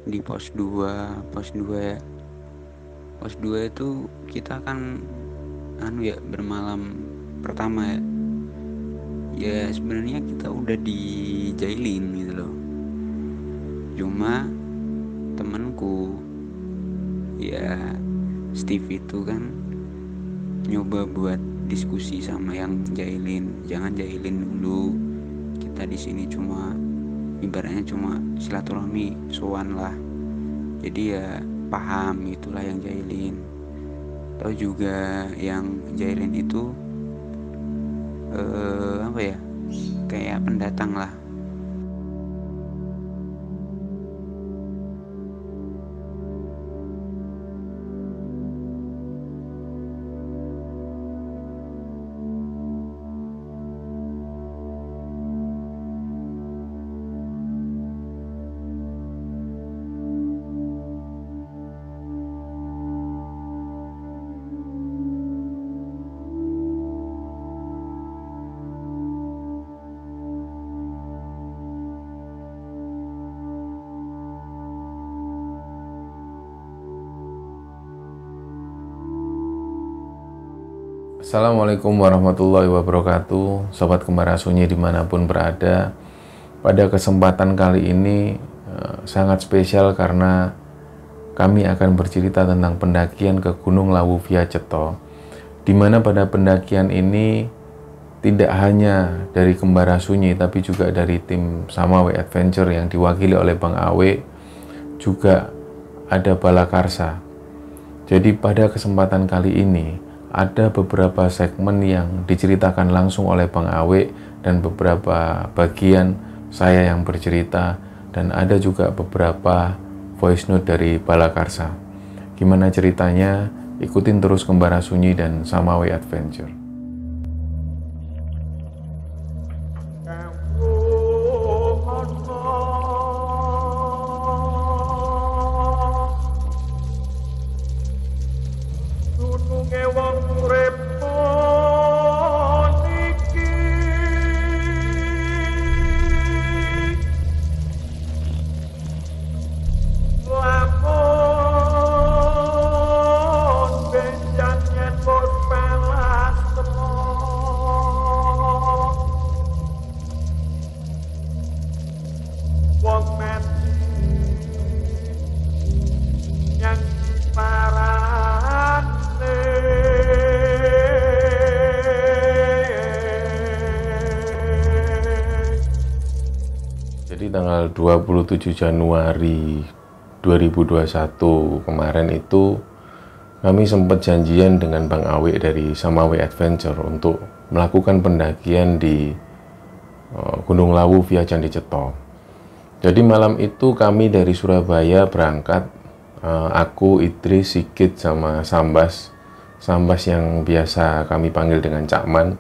di pos 2 ya. Pos 2 itu kita kan bermalam pertama ya. Ya sebenarnya kita udah dijailin gitu loh. Cuma temanku ya Steve itu kan nyoba buat diskusi sama yang jailin, jangan jailin dulu, kita di sini cuma ibaratnya cuma silaturahmi sowan lah, jadi ya paham itulah yang jailin. Tahu juga yang jailin itu kayak pendatang lah. Assalamualaikum warahmatullahi wabarakatuh, Sobat Kembar Sunyi dimanapun berada. Pada kesempatan kali ini sangat spesial karena kami akan bercerita tentang pendakian ke Gunung Lawu via Ceto, di mana pada pendakian ini tidak hanya dari Kembar Sunyi tapi juga dari tim Samawe Adventure yang diwakili oleh Bang Awe, juga ada Balakarsa. Jadi pada kesempatan kali ini ada beberapa segmen yang diceritakan langsung oleh Bang Awe dan beberapa bagian saya yang bercerita, dan ada juga beberapa voice note dari Balakarsa. Gimana ceritanya? Ikutin terus Kembar Sunyi dan Samawe Adventure. Jadi tanggal 27 Januari 2021 kemarin itu kami sempat janjian dengan Bang Awe dari Samawe Adventure untuk melakukan pendakian di Gunung Lawu via Candi Ceto. Jadi malam itu kami dari Surabaya berangkat, aku, Idris, Sigit, sama Sambas yang biasa kami panggil dengan Cakman.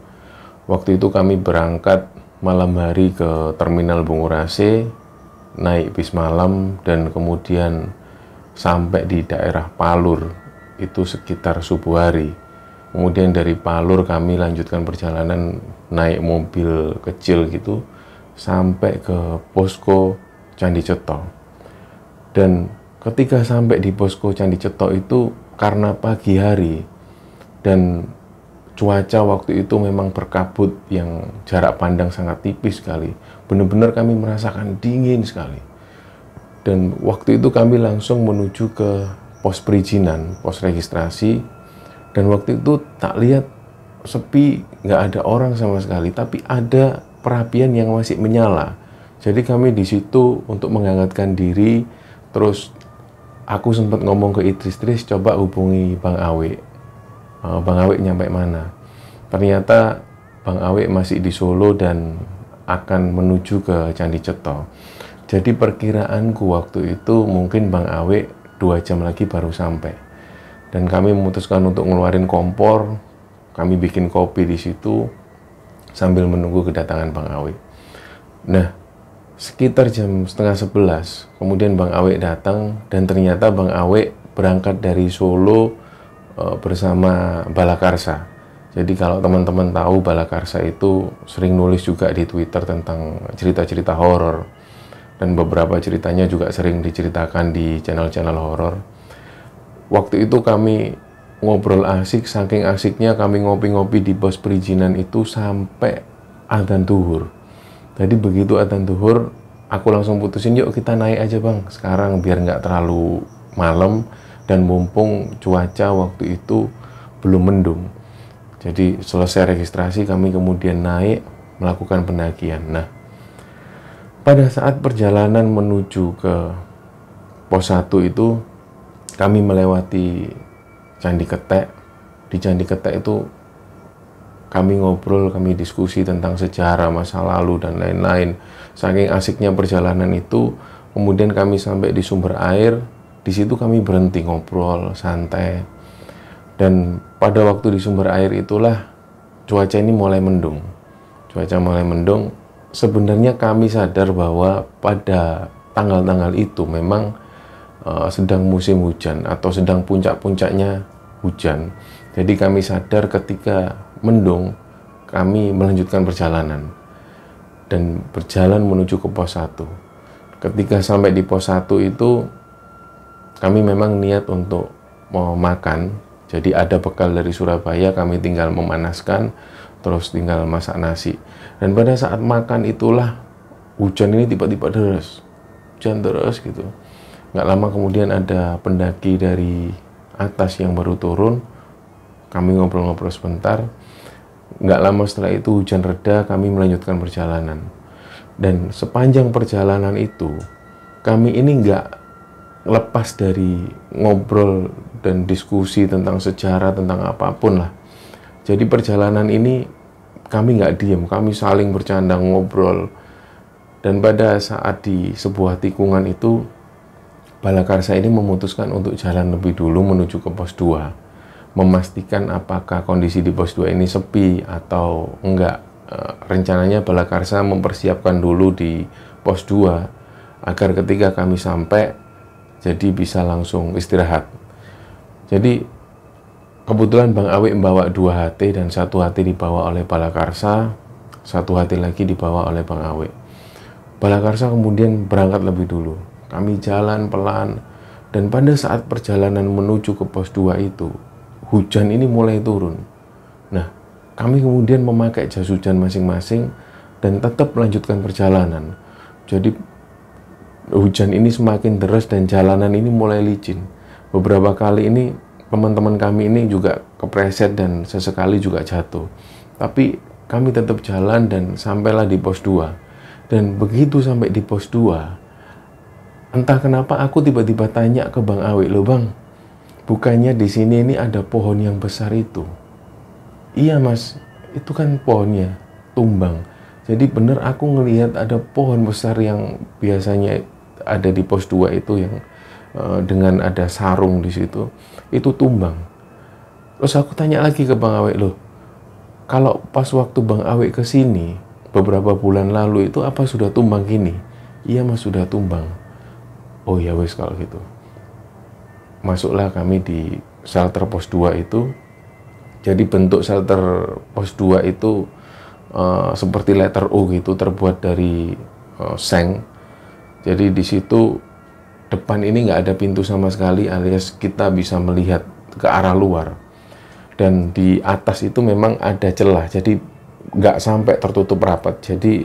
Waktu itu kami berangkat malam hari ke Terminal Bungurase, naik bis malam, dan kemudian sampai di daerah Palur itu sekitar subuh hari. Kemudian dari Palur kami lanjutkan perjalanan naik mobil kecil gitu sampai ke posko Candi Ceto. Dan ketika sampai di posko Candi Ceto itu karena pagi hari dan cuaca waktu itu memang berkabut yang jarak pandang sangat tipis sekali. Benar-benar kami merasakan dingin sekali. Dan waktu itu kami langsung menuju ke pos perizinan, pos registrasi. Dan waktu itu tak lihat sepi, nggak ada orang sama sekali. Tapi ada perapian yang masih menyala. Jadi kami di situ untuk menghangatkan diri. Terus aku sempat ngomong ke Idris, coba hubungi Bang Awe. Bang Awe nyampe mana? Ternyata Bang Awe masih di Solo dan akan menuju ke Candi Ceto. Jadi perkiraanku waktu itu mungkin Bang Awe 2 jam lagi baru sampai. Dan kami memutuskan untuk ngeluarin kompor, kami bikin kopi di situ sambil menunggu kedatangan Bang Awe. Nah, sekitar jam setengah 11, kemudian Bang Awe datang, dan ternyata Bang Awe berangkat dari Solo bersama Balakarsa. Jadi kalau teman-teman tahu, Balakarsa itu sering nulis juga di Twitter tentang cerita-cerita horor. dan beberapa ceritanya juga sering diceritakan di channel-channel horor. Waktu itu kami ngobrol asik, saking asiknya kami ngopi-ngopi di pos perizinan itu sampai adzan zuhur. Jadi begitu adzan zuhur, aku langsung putusin, yuk kita naik aja bang sekarang biar nggak terlalu malam dan mumpung cuaca waktu itu belum mendung. Jadi selesai registrasi kami kemudian naik melakukan pendakian. Nah, pada saat perjalanan menuju ke pos 1 itu kami melewati Candi Ketek. Di Candi Ketek itu kami ngobrol, kami diskusi tentang sejarah masa lalu dan lain-lain. Saking asiknya perjalanan itu, kemudian kami sampai di sumber air. Di situ kami berhenti ngobrol santai. Dan pada waktu di sumber air itulah cuaca ini mulai mendung. Cuaca mulai mendung. Sebenarnya kami sadar bahwa pada tanggal-tanggal itu memang sedang musim hujan atau sedang puncak-puncaknya hujan. Jadi kami sadar ketika mendung, kami melanjutkan perjalanan dan berjalan menuju ke pos 1. Ketika sampai di pos 1 itu, kami memang niat untuk mau makan. Jadi ada bekal dari Surabaya, kami tinggal memanaskan, terus tinggal masak nasi. Dan pada saat makan itulah hujan ini tiba-tiba deras, hujan deras gitu. Nggak lama kemudian ada pendaki dari atas yang baru turun. Kami ngobrol-ngobrol sebentar. Nggak lama setelah itu hujan reda, kami melanjutkan perjalanan. Dan sepanjang perjalanan itu, kami ini nggak lepas dari ngobrol dan diskusi tentang sejarah, tentang apapun lah. Jadi perjalanan ini kami nggak diem, kami saling bercanda, ngobrol. Dan pada saat di sebuah tikungan itu, Balakarsa ini memutuskan untuk jalan lebih dulu menuju ke pos 2. Memastikan apakah kondisi di pos 2 ini sepi atau enggak. Rencananya Balakarsa mempersiapkan dulu di pos 2 agar ketika kami sampai jadi bisa langsung istirahat. Jadi kebetulan Bang Awe membawa 2 HT dan 1 HT dibawa oleh Balakarsa, 1 HT lagi dibawa oleh Bang Awe. Balakarsa kemudian berangkat lebih dulu. Kami jalan pelan dan pada saat perjalanan menuju ke pos 2 itu hujan ini mulai turun. Nah, kami kemudian memakai jas hujan masing-masing dan tetap melanjutkan perjalanan. Jadi hujan ini semakin deras dan jalanan ini mulai licin. Beberapa kali ini teman-teman kami ini juga kepleset dan sesekali juga jatuh. Tapi kami tetap jalan dan sampailah di pos 2. Dan begitu sampai di pos 2, entah kenapa aku tiba-tiba tanya ke Bang Awi, loh Bang, bukannya di sini ini ada pohon yang besar itu? Iya Mas, itu kan pohonnya tumbang. Jadi bener aku ngelihat ada pohon besar yang biasanya ada di pos 2 itu yang dengan ada sarung di situ, itu tumbang. Terus aku tanya lagi ke Bang Awe, loh, kalau pas waktu Bang Awe ke sini beberapa bulan lalu itu apa sudah tumbang gini? Iya Mas, sudah tumbang. Oh ya wes kalau gitu. Masuklah kami di shelter pos 2 itu. Jadi bentuk shelter pos 2 itu seperti letter U gitu, terbuat dari seng. Jadi di situ depan ini nggak ada pintu sama sekali, alias kita bisa melihat ke arah luar. Dan di atas itu memang ada celah, jadi nggak sampai tertutup rapat. Jadi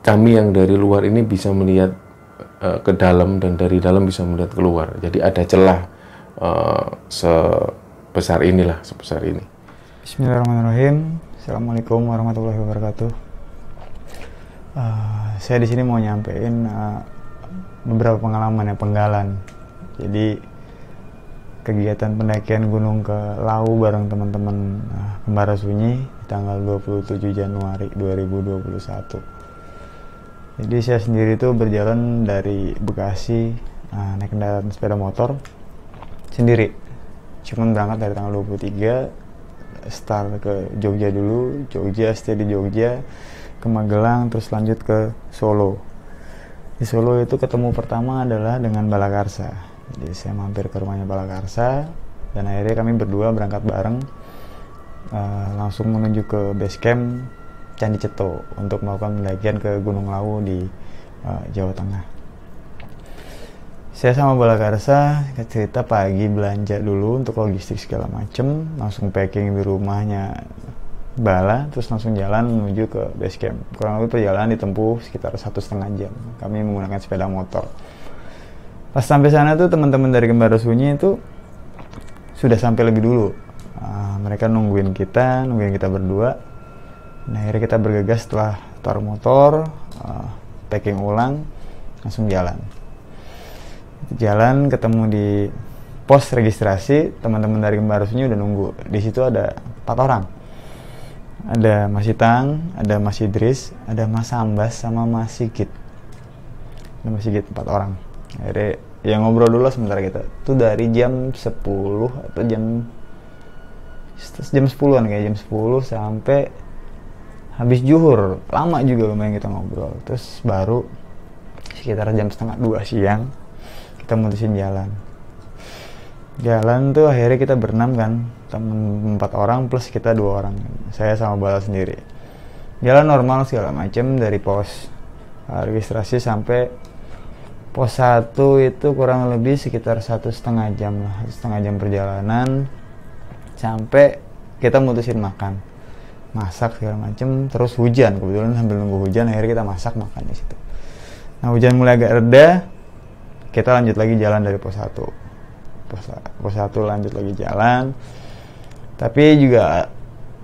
kami yang dari luar ini bisa melihat ke dalam dan dari dalam bisa melihat keluar. Jadi ada celah sebesar inilah, sebesar ini. Bismillahirrahmanirrahim. Assalamualaikum warahmatullahi wabarakatuh. Saya di sini mau nyampein beberapa pengalaman ya, penggalan. Jadi kegiatan pendakian gunung ke Lau bareng teman-teman Kembara Sunyi di tanggal 27 Januari 2021. Jadi saya sendiri itu berjalan dari Bekasi naik kendaraan sepeda motor sendiri. Cuman berangkat dari tanggal 23, start ke Jogja dulu, Jogja, stay di Jogja, ke Magelang, terus lanjut ke Solo. Di Solo itu ketemu pertama adalah dengan Balakarsa. Jadi saya mampir ke rumahnya Balakarsa dan akhirnya kami berdua berangkat bareng langsung menuju ke base camp Candi Ceto untuk melakukan pendakian ke Gunung Lawu di Jawa Tengah. Saya sama Balakarsa cerita pagi belanja dulu untuk logistik segala macem, langsung packing di rumahnya Bala, terus langsung jalan menuju ke base camp. Kurang lebih perjalanan ditempuh sekitar 1,5 jam. Kami menggunakan sepeda motor. Pas sampai sana tuh teman-teman dari Kembara Sunyi itu sudah sampai lebih dulu. Mereka nungguin kita berdua. Nah, akhirnya kita bergegas setelah taruh motor, packing ulang, langsung jalan. Jalan ketemu di pos registrasi, teman-teman dari Kembara Sunyi udah nunggu. Di situ ada 4 orang. Ada Mas Itang, ada Mas Idris, ada Mas Ambas, sama Mas Sigit. Ada Mas Sigit, 4 orang. Akhirnya ya ngobrol dulu sementara kita. Itu dari jam 10 atau jam 10-an kayak jam 10 sampai habis zuhur. Lama juga lumayan kita ngobrol. Terus baru sekitar jam 1:30 siang kita mutusin jalan tuh. Akhirnya kita berenam kan, temen 4 orang plus kita 2 orang, saya sama Bala sendiri. Jalan normal segala macem dari pos registrasi sampai pos 1 itu kurang lebih sekitar 1,5 jam lah, 1,5 jam perjalanan sampai kita mutusin masak segala macem. Terus hujan, kebetulan sambil nunggu hujan akhirnya kita masak makan di situ. Nah, hujan mulai agak reda, kita lanjut lagi jalan dari pos 1. Pos 1 lanjut lagi jalan, tapi juga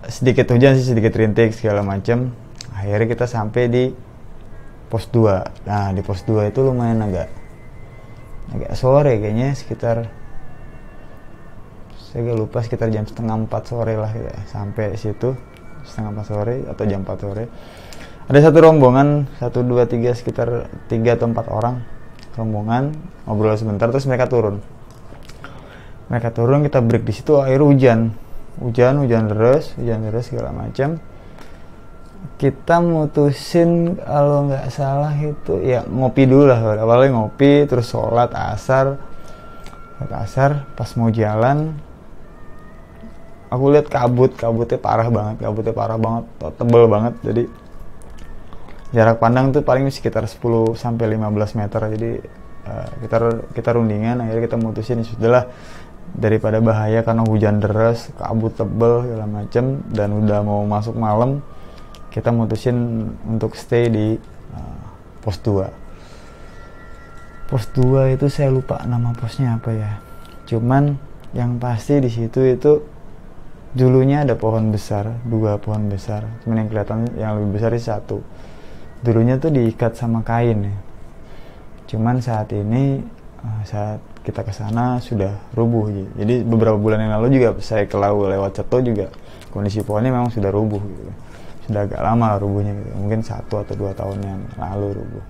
sedikit hujan sih, sedikit rintik segala macam. Akhirnya kita sampai di pos 2. Nah, di pos 2 itu lumayan agak sore kayaknya, sekitar saya agak lupa, sekitar jam 3:30 sore lah ya. Sampai situ 3:30 sore atau jam 4 sore. Ada satu rombongan 1, 2, 3 sekitar 3 atau 4 orang rombongan, ngobrol sebentar terus mereka turun, kita break di situ. Akhirnya hujan deras segala macam. Kita mutusin kalau nggak salah itu ya ngopi dulu lah. Awalnya ngopi, terus sholat asar. Pas mau jalan aku lihat kabutnya parah banget, tebel banget. Jadi jarak pandang tuh paling sekitar 10 sampai 15 meter. Jadi kita rundingan, akhirnya kita mutusin sudahlah, daripada bahaya karena hujan deras, kabut tebel segala macem, dan udah mau masuk malam, kita mutusin untuk stay di pos 2. Pos 2 itu saya lupa nama posnya apa ya. Cuman yang pasti di situ itu dulunya ada pohon besar, 2 pohon besar. Cuman yang kelihatan yang lebih besar itu 1. Dulunya tuh diikat sama kain ya. Cuman saat ini saat kita ke sana sudah rubuh. Jadi beberapa bulan yang lalu juga saya ke Lau lewat Ceto juga kondisi pohonnya memang sudah rubuh gitu. Sudah agak lama rubuhnya gitu. Mungkin 1 atau 2 tahun yang lalu rubuh.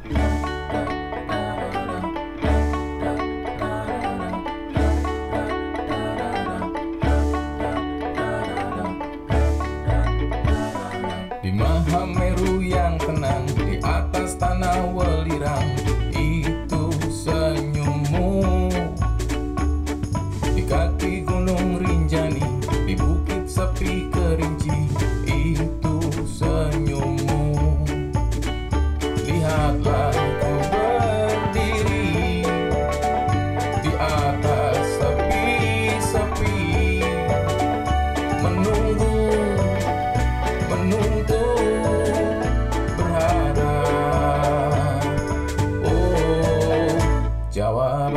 Di Mahameru yang tenang, di atas tanah welirang, itu senyummu. Di kaki gunung Rinjani, di bukit sepi kerinci, itu senyummu. Lihatlah ku berdiri di atas sepi-sepi, menuntut berharap, oh jawaban.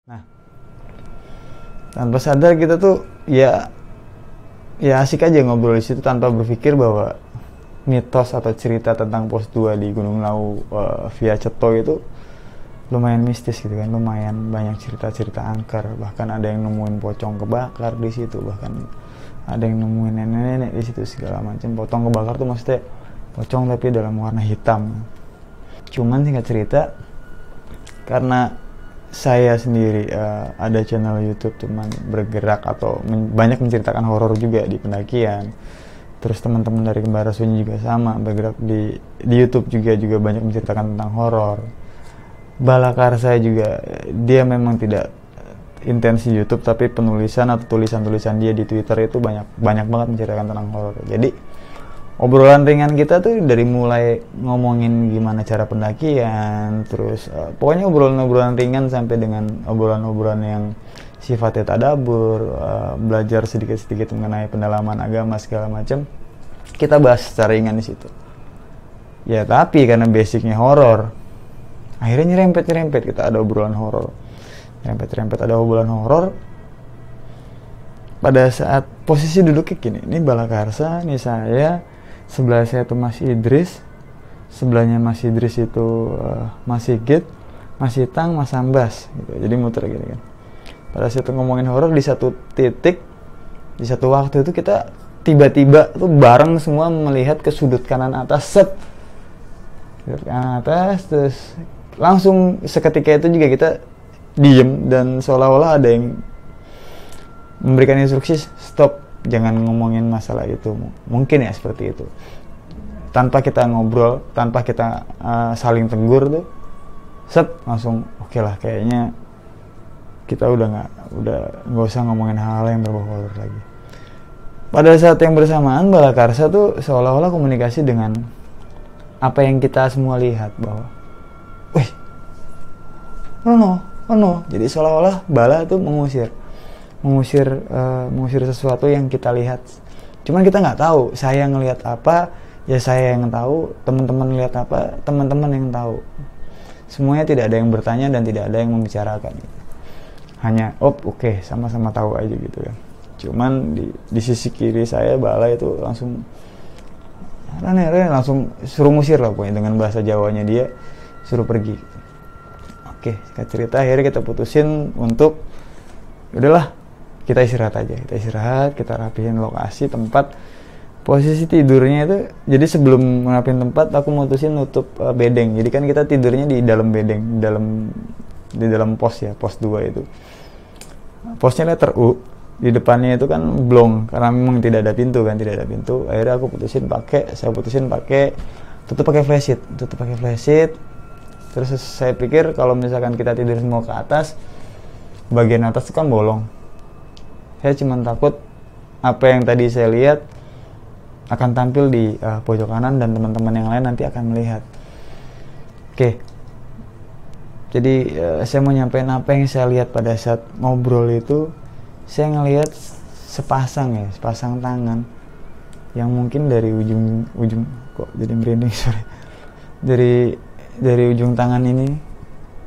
Nah, tanpa sadar kita tuh ya asik aja ngobrol di situ tanpa berpikir bahwa mitos atau cerita tentang pos 2 di Gunung Lau via Ceto itu lumayan mistis gitu kan. Lumayan banyak cerita-cerita angker, bahkan ada yang nemuin pocong kebakar di situ, bahkan ada yang nemuin nenek-nenek di situ segala macam. Pocong kebakar tuh maksudnya pocong tapi dalam warna hitam. Cuman singkat cerita, karena saya sendiri ada channel YouTube cuman bergerak atau banyak menceritakan horor juga di pendakian. Terus teman-teman dari Kembara Sunyi juga sama, bergerak di YouTube juga banyak menceritakan tentang horor. Balakarsa juga, dia memang tidak intensi YouTube, tapi penulisan atau tulisan-tulisan dia di Twitter itu banyak banget menceritakan tentang horor. Jadi obrolan ringan kita tuh dari mulai ngomongin gimana cara pendakian, terus pokoknya obrolan-obrolan ringan sampai dengan obrolan-obrolan yang sifatnya tadabbur, belajar sedikit-sedikit mengenai pendalaman agama segala macam. Kita bahas secara ringan di situ. Ya tapi karena basicnya horor, akhirnya nyerempet kita ada obrolan horor. Nyerempet ada obrolan horor. Pada saat posisi duduknya gini, ini Balakarsa, ini saya, sebelah saya itu Mas Idris, sebelahnya Mas Idris itu Mas Sigit, Mas Itang, Mas Ambas gitu. Jadi muter gini kan. Pada saat itu ngomongin horor, di satu titik, di satu waktu itu kita tiba-tiba tuh bareng semua melihat ke sudut kanan atas, set sudut kanan atas, terus langsung seketika itu juga kita diem dan seolah-olah ada yang memberikan instruksi, stop, jangan ngomongin masalah itu. Mungkin ya seperti itu. Tanpa kita ngobrol, tanpa kita saling tegur tuh, set, langsung oke lah, kayaknya kita udah nggak usah ngomongin hal-hal yang berbau horor lagi. Pada saat yang bersamaan, Balakarsa tuh seolah-olah komunikasi dengan apa yang kita semua lihat, bahwa wih, oh no. Jadi seolah-olah Bala tuh mengusir sesuatu yang kita lihat. Cuman kita nggak tahu, saya ngelihat apa, ya saya yang tahu, teman-teman lihat apa, teman-teman yang tahu. Semuanya tidak ada yang bertanya dan tidak ada yang membicarakan. Hanya oke, sama-sama tahu aja gitu kan. Cuman di sisi kiri saya, Bala itu langsung langsung suruh musir lah pokoknya, dengan bahasa Jawanya dia suruh pergi. Oke, singkat cerita akhirnya kita putusin untuk udahlah, kita istirahat aja. Kita rapihin lokasi, tempat, posisi tidurnya itu. Jadi sebelum ngerapiin tempat, aku mutusin nutup bedeng. Jadi kan kita tidurnya di dalam bedeng, di dalam pos ya, pos 2 itu. Posnya letter U, di depannya itu kan blong, karena memang tidak ada pintu. Akhirnya saya putusin pakai tutup pakai flashlight. Terus saya pikir kalau misalkan kita tidur semua ke atas, bagian atas itu kan bolong. Saya cuma takut apa yang tadi saya lihat akan tampil di pojok kanan dan teman-teman yang lain nanti akan melihat. Oke. Jadi saya mau nyampein apa yang saya lihat pada saat ngobrol itu. Saya ngelihat sepasang tangan yang mungkin dari ujung kok jadi merinding, sorry. Dari ujung tangan ini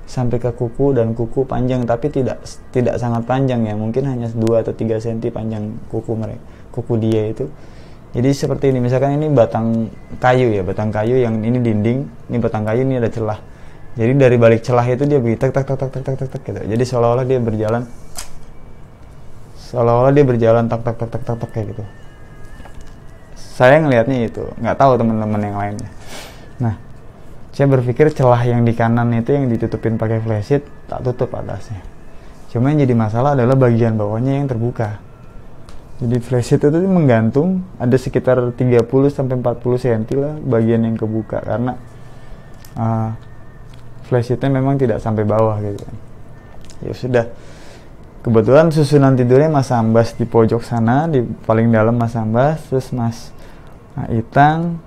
sampai ke kuku, dan kuku panjang tapi tidak sangat panjang ya, mungkin hanya 2 atau 3 cm panjang kuku dia itu. Jadi seperti ini, misalkan ini batang kayu yang ini dinding, ini batang kayu, ini ada celah. Jadi dari balik celah itu dia begitu tak gitu. Jadi seolah-olah dia berjalan tak kayak gitu. Saya ngelihatnya itu, nggak tahu teman-teman yang lainnya. Nah, saya berpikir celah yang di kanan itu yang ditutupin pakai flashlight, tak tutup atasnya. Cuma yang jadi masalah adalah bagian bawahnya yang terbuka. Jadi flashlight itu menggantung, ada sekitar 30-40 cm lah bagian yang kebuka, karena flashlightnya memang tidak sampai bawah gitu kan. Ya sudah, kebetulan susunan tidurnya Mas Ambas di pojok sana, di paling dalam Mas Ambas, terus Mas Itang,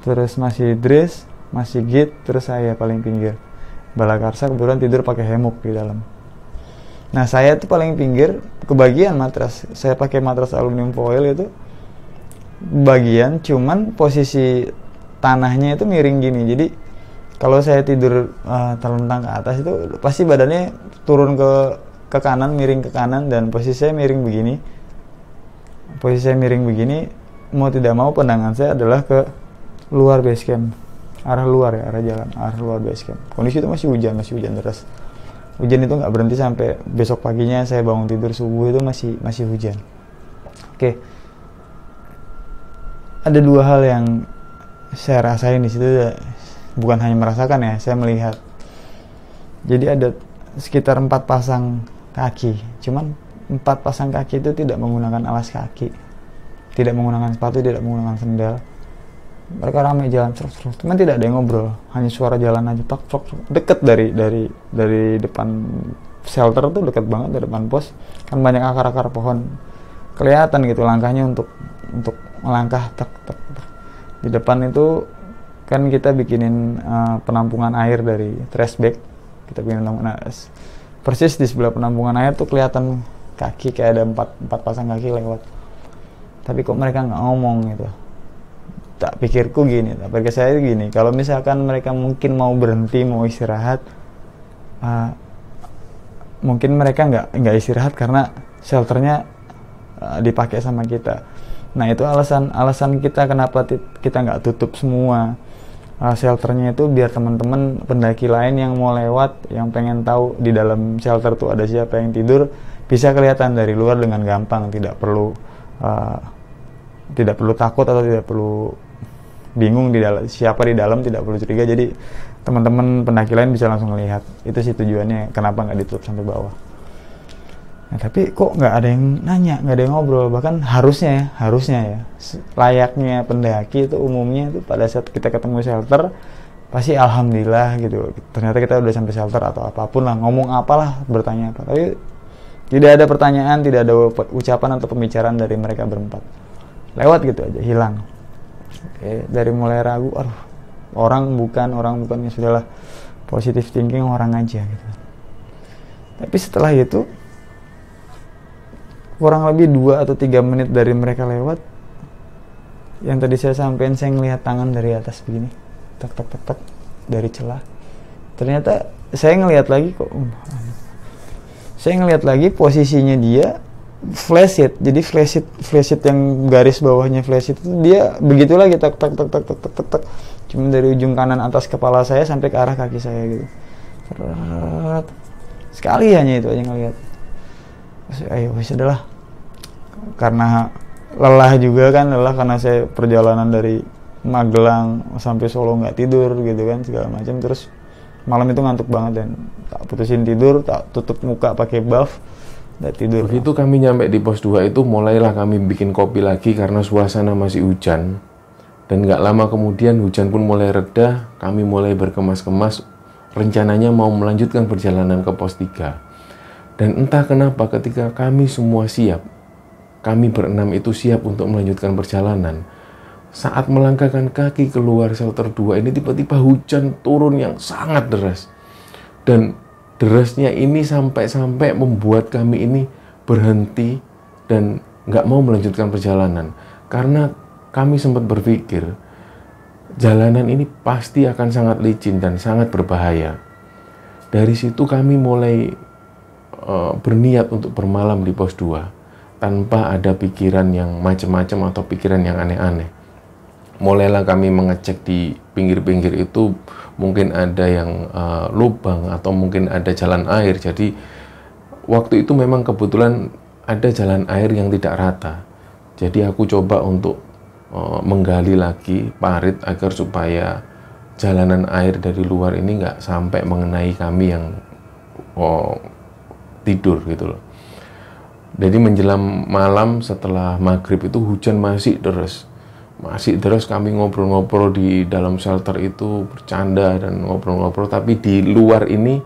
terus Mas Idris, Mas Sigit, terus saya paling pinggir. Balakarsa kebetulan tidur pakai hemok di dalam. Nah, saya tuh paling pinggir, kebagian matras. Saya pakai matras aluminium foil itu bagian, cuman posisi tanahnya itu miring gini. Jadi kalau saya tidur terlentang ke atas itu pasti badannya turun ke kanan, miring ke kanan, dan posisi saya miring begini. Mau tidak mau pandangan saya adalah ke luar base camp, arah luar base camp. Kondisi itu masih hujan deras. Hujan itu nggak berhenti sampai besok paginya saya bangun tidur subuh itu masih hujan. Oke. Ada 2 hal yang saya rasain di situ, bukan hanya merasakan ya, saya melihat. Jadi ada sekitar 4 pasang kaki. Cuman 4 pasang kaki itu tidak menggunakan alas kaki, tidak menggunakan sepatu, tidak menggunakan sendal. Mereka ramai jalan terus, cuman tidak ada yang ngobrol, hanya suara jalan aja, deket dari depan shelter tuh deket banget di depan pos, kan banyak akar-akar pohon, kelihatan gitu langkahnya untuk melangkah tek tek tek. Di depan itu kan kita bikinin penampungan air dari trash bag, kita bikin penampungan persis di sebelah penampungan air tuh kelihatan kaki, kayak ada empat pasang kaki lewat, tapi kok mereka nggak ngomong gitu. Tak pikirku gini, tak pikir saya gini, kalau misalkan mereka mungkin mau berhenti, mau istirahat, mungkin mereka nggak istirahat karena shelternya dipakai sama kita. Nah itu alasan kita kenapa kita nggak tutup semua shelternya, itu biar teman-teman pendaki lain yang mau lewat, yang pengen tahu di dalam shelter tuh ada siapa yang tidur, bisa kelihatan dari luar dengan gampang, tidak perlu takut atau tidak perlu bingung siapa di dalam, tidak perlu curiga. Jadi teman-teman pendaki lain bisa langsung melihat. Itu sih tujuannya kenapa nggak ditutup sampai bawah. Nah, tapi kok nggak ada yang nanya, nggak ada yang ngobrol. Bahkan harusnya ya layaknya pendaki itu umumnya itu pada saat kita ketemu shelter pasti alhamdulillah gitu, ternyata kita udah sampai shelter atau apapun lah, ngomong apalah, bertanya apa. Tapi tidak ada pertanyaan, tidak ada ucapan atau pembicaraan dari mereka berempat, lewat gitu aja, hilang. Oke, dari mulai ragu, orang bukan ya sudahlah, positive thinking, orang aja gitu. Tapi setelah itu kurang lebih 2 atau 3 menit dari mereka lewat, yang tadi saya sampaikan, saya ngelihat tangan dari atas begini, tak tak tak tak, dari celah. Ternyata saya ngelihat lagi kok, saya ngelihat lagi posisinya dia flash sheet. Jadi flash sheet yang garis bawahnya flash sheet itu dia begitu lagi, tak tak tak tak tak tak tak tak, cuma dari ujung kanan atas kepala saya sampai ke arah kaki saya gitu. Sekali hanya itu aja ngelihat. Ayo sudahlah, karena lelah juga kan, karena saya perjalanan dari Magelang sampai Solo nggak tidur gitu kan, segala macam. Terus malam itu ngantuk banget dan tak putusin tidur, tak tutup muka pakai buff, dan tidur. Begitu kami nyampe di pos 2 itu mulailah kami bikin kopi lagi karena suasana masih hujan. Dan nggak lama kemudian hujan pun mulai reda, kami mulai berkemas-kemas, rencananya mau melanjutkan perjalanan ke pos 3. Dan entah kenapa ketika kami semua siap, kami berenam itu siap untuk melanjutkan perjalanan, saat melangkahkan kaki keluar shelter 2 ini tiba-tiba hujan turun yang sangat deras. Dan derasnya ini sampai membuat kami ini berhenti dan nggak mau melanjutkan perjalanan. Karena kami sempat berpikir, jalanan ini pasti akan sangat licin dan sangat berbahaya. Dari situ kami mulai berniat untuk bermalam di pos 2 tanpa ada pikiran yang macam-macam atau pikiran yang aneh-aneh. Mulailah kami mengecek di pinggir-pinggir itu, mungkin ada yang lubang atau mungkin ada jalan air. Jadi waktu itu memang kebetulan ada jalan air yang tidak rata. Jadi aku coba untuk menggali lagi parit agar supaya jalanan air dari luar ini nggak sampai mengenai kami yang tidur gitu loh. Jadi menjelang malam setelah maghrib itu hujan masih deras. Kami ngobrol-ngobrol di dalam shelter itu, bercanda dan ngobrol-ngobrol, tapi di luar ini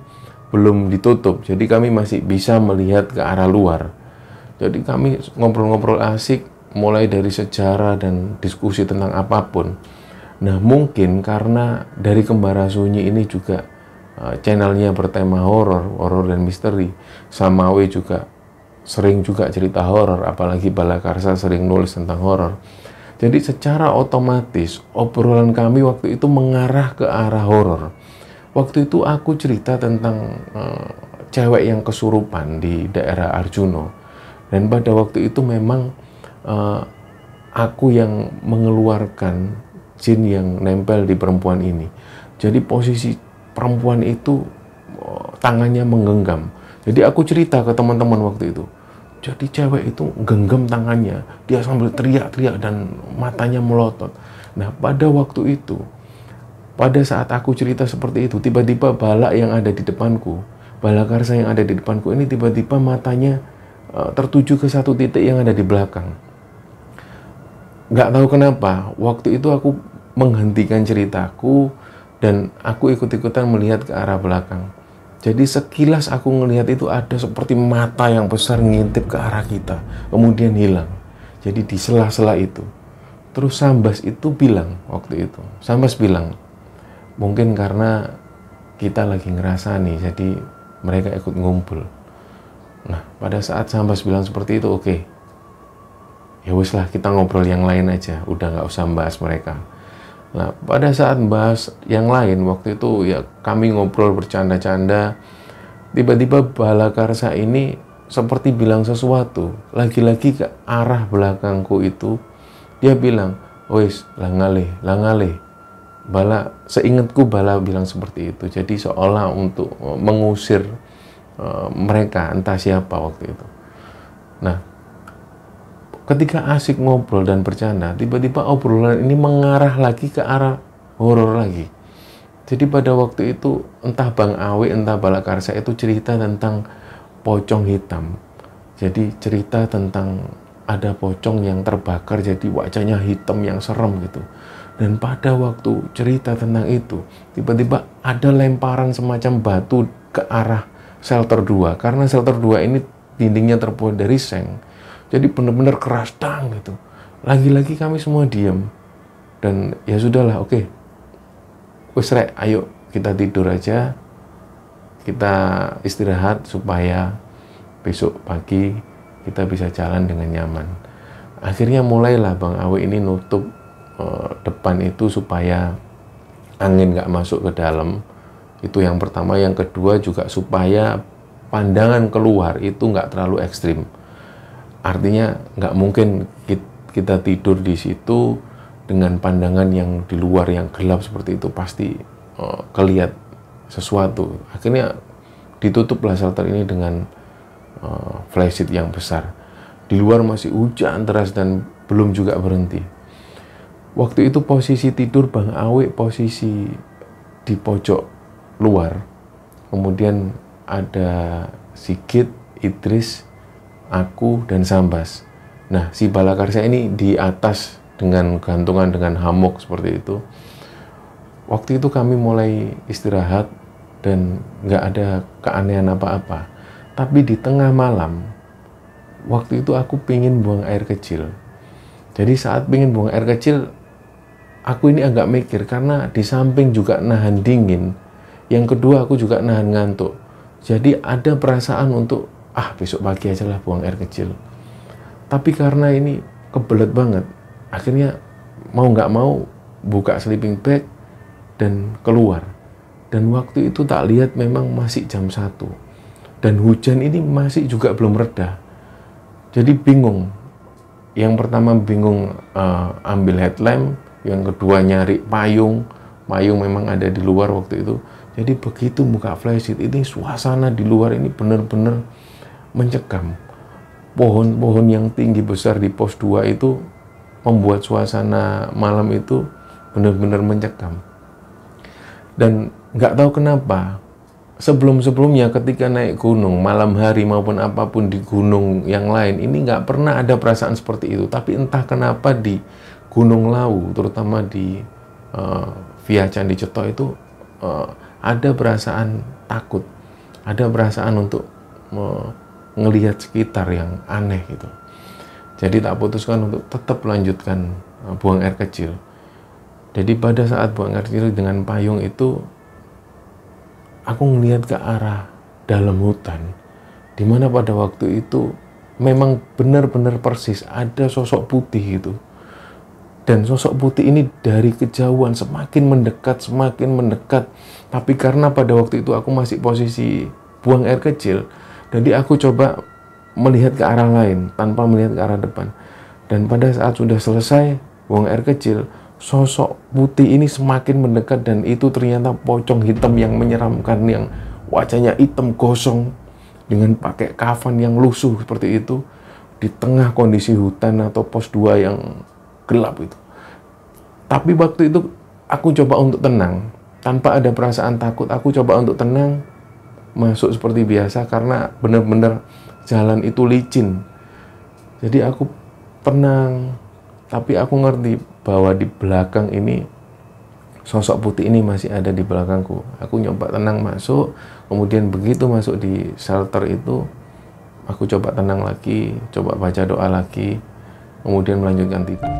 belum ditutup. Jadi kami masih bisa melihat ke arah luar. Jadi kami ngobrol-ngobrol asik, mulai dari sejarah dan diskusi tentang apapun. Nah mungkin karena dari Kembara Sunyi ini juga channelnya bertema horor dan misteri. Samawe juga sering juga cerita horor, apalagi Balakarsa sering nulis tentang horor. Jadi secara otomatis obrolan kami waktu itu mengarah ke arah horor. Waktu itu aku cerita tentang cewek yang kesurupan di daerah Arjuno. Dan pada waktu itu memang aku yang mengeluarkan jin yang nempel di perempuan ini. Jadi posisi perempuan itu tangannya menggenggam. Jadi aku cerita ke teman-teman waktu itu. Jadi cewek itu genggam tangannya, dia sambil teriak-teriak dan matanya melotot. Nah pada waktu itu, pada saat aku cerita seperti itu, tiba-tiba balak yang ada di depanku, Balakarsa yang ada di depanku ini tiba-tiba matanya tertuju ke satu titik yang ada di belakang. Nggak tahu kenapa, waktu itu aku menghentikan ceritaku dan aku ikut-ikutan melihat ke arah belakang. Jadi sekilas aku ngelihat itu ada seperti mata yang besar ngintip ke arah kita, kemudian hilang. Jadi di sela-sela itu. Terus Sambas itu bilang waktu itu, Sambas bilang, mungkin karena kita lagi ngerasa nih, jadi mereka ikut ngumpul. Nah, pada saat Sambas bilang seperti itu, oke, ya wis lah, kita ngobrol yang lain aja, udah nggak usah bahas mereka. Nah, pada saat bahas yang lain, waktu itu ya kami ngobrol bercanda-canda, tiba-tiba Balakarsa ini seperti bilang sesuatu, lagi-lagi ke arah belakangku itu, dia bilang, wis, langaleh. Bala, seingatku Bala bilang seperti itu, jadi seolah untuk mengusir mereka, entah siapa waktu itu. Nah, ketika asik ngobrol dan bercanda, tiba-tiba obrolan ini mengarah lagi ke arah horor lagi. Jadi pada waktu itu, entah Bang Awe, entah Balakarsa itu cerita tentang pocong hitam. Jadi cerita tentang ada pocong yang terbakar, jadi wajahnya hitam yang serem gitu. Dan pada waktu cerita tentang itu, tiba-tiba ada lemparan semacam batu ke arah shelter 2. Karena shelter 2 ini dindingnya terbuat dari seng. Jadi benar-benar keras dang gitu. Lagi-lagi kami semua diam. Dan ya sudahlah, oke. Wes rek, ayo kita tidur aja. Kita istirahat supaya besok pagi kita bisa jalan dengan nyaman. Akhirnya mulailah Bang Awe ini nutup depan itu supaya angin nggak masuk ke dalam. Itu yang pertama. Yang kedua juga supaya pandangan keluar itu nggak terlalu ekstrim. Artinya nggak mungkin kita tidur di situ dengan pandangan yang di luar yang gelap seperti itu, pasti kelihat sesuatu. Akhirnya ditutuplah shelter ini dengan flashlight yang besar. Di luar masih hujan deras dan belum juga berhenti. Waktu itu posisi tidur Bang Awe posisi di pojok luar. Kemudian ada Sigit, Idris, aku, dan Sambas. Nah, si Balakarsa ini di atas dengan gantungan dengan hammock seperti itu. Waktu itu kami mulai istirahat dan nggak ada keanehan apa-apa. Tapi di tengah malam, waktu itu aku pingin buang air kecil. Jadi saat pingin buang air kecil, aku ini agak mikir karena di samping juga nahan dingin. Yang kedua aku juga nahan ngantuk. Jadi ada perasaan untuk besok pagi aja lah buang air kecil. Tapi karena ini kebelet banget, akhirnya mau nggak mau buka sleeping bag dan keluar. Dan waktu itu tak lihat memang masih jam 1. Dan hujan ini masih juga belum reda. Jadi bingung. Yang pertama bingung ambil headlamp, yang kedua nyari payung. Payung memang ada di luar waktu itu. Jadi begitu buka flashlight, ini suasana di luar ini benar-benar mencekam. Pohon-pohon yang tinggi besar di pos 2 itu membuat suasana malam itu benar-benar mencekam. Dan nggak tahu kenapa, sebelum-sebelumnya ketika naik gunung, malam hari maupun apapun di gunung yang lain, ini nggak pernah ada perasaan seperti itu. Tapi entah kenapa di Gunung Lawu, terutama di via Candi Ceto itu ada perasaan takut, ada perasaan untuk ngelihat sekitar yang aneh gitu. Jadi tak putuskan untuk tetap melanjutkan buang air kecil. Jadi pada saat buang air kecil dengan payung itu, aku ngelihat ke arah dalam hutan, dimana pada waktu itu memang benar-benar persis ada sosok putih gitu. Dan sosok putih ini dari kejauhan semakin mendekat. Tapi karena pada waktu itu aku masih posisi buang air kecil, jadi aku coba melihat ke arah lain tanpa melihat ke arah depan. Dan pada saat sudah selesai buang air kecil, sosok putih ini semakin mendekat dan itu ternyata pocong hitam yang menyeramkan, yang wajahnya hitam gosong dengan pakai kafan yang lusuh seperti itu di tengah kondisi hutan atau pos 2 yang gelap itu. Tapi waktu itu aku coba untuk tenang tanpa ada perasaan takut. Aku coba untuk tenang, masuk seperti biasa karena benar-benar jalan itu licin. Jadi aku tenang, tapi aku ngerti bahwa di belakang ini sosok putih ini masih ada di belakangku. Aku nyoba tenang masuk, Kemudian begitu masuk di shelter itu, aku coba tenang lagi, coba baca doa lagi, kemudian melanjutkan tidur.